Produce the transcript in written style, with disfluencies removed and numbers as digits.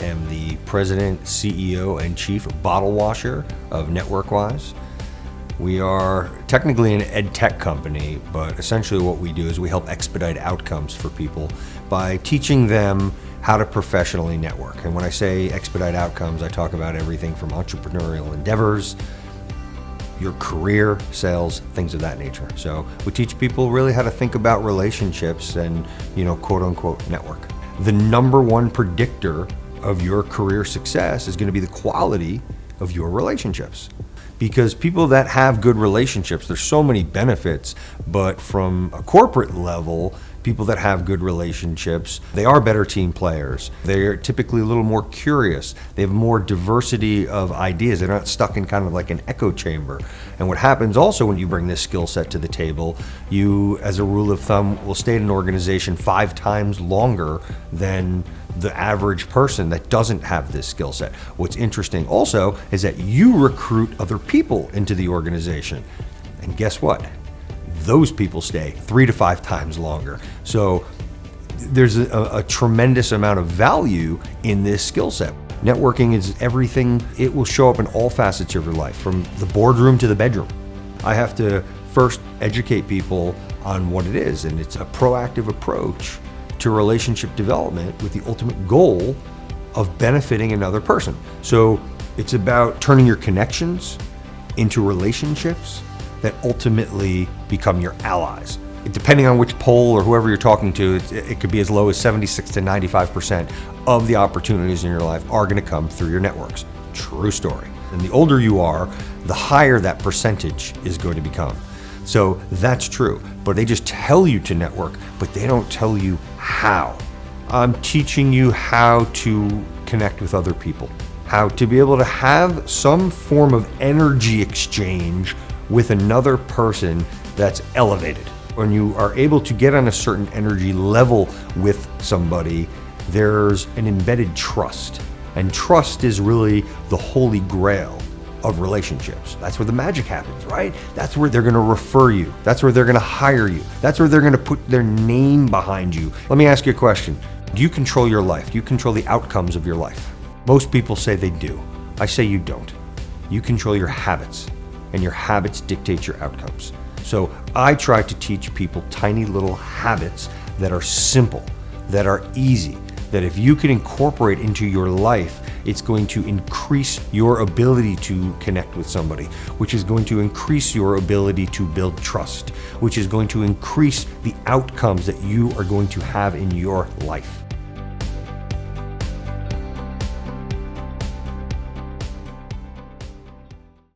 am the president, CEO, and chief bottle washer of NetWorkWise. We are technically an ed tech company, but essentially what we do is we help expedite outcomes for people by teaching them how to professionally network. And when I say expedite outcomes, I talk about everything from entrepreneurial endeavors, your career, sales, things of that nature. So we teach people really how to think about relationships and, quote unquote, network. The number one predictor of your career success is going to be the quality of your relationships. Because people that have good relationships, there's so many benefits, but from a corporate level, people that have good relationships, they are better team players. They're typically a little more curious. They have more diversity of ideas. They're not stuck in kind of like an echo chamber. And what happens also when you bring this skill set to the table, you, as a rule of thumb, will stay in an organization 5 times longer than the average person that doesn't have this skill set. What's interesting also is that you recruit other people into the organization. And guess what? Those people stay 3 to 5 times longer. So there's a tremendous amount of value in this skill set. Networking is everything. It will show up in all facets of your life, from the boardroom to the bedroom. I have to first educate people on what it is, and it's a proactive approach to relationship development with the ultimate goal of benefiting another person. So it's about turning your connections into relationships that ultimately become your allies. Depending on which poll or whoever you're talking to, it could be as low as 76 to 95% of the opportunities in your life are going to come through your networks. True story. And the older you are, the higher that percentage is going to become. So that's true, but they just tell you to network, but they don't tell you how. I'm teaching you how to connect with other people, how to be able to have some form of energy exchange with another person that's elevated. When you are able to get on a certain energy level with somebody, there's an embedded trust. And trust is really the holy grail of relationships. That's where the magic happens, right? That's where they're going to refer you. That's where they're going to hire you. That's where they're going to put their name behind you. Let me ask you a question. Do you control your life? Do you control the outcomes of your life? Most people say they do. I say you don't. You control your habits, and your habits dictate your outcomes. So I try to teach people tiny little habits that are simple, that are easy, that if you can incorporate into your life, it's going to increase your ability to connect with somebody, which is going to increase your ability to build trust, which is going to increase the outcomes that you are going to have in your life.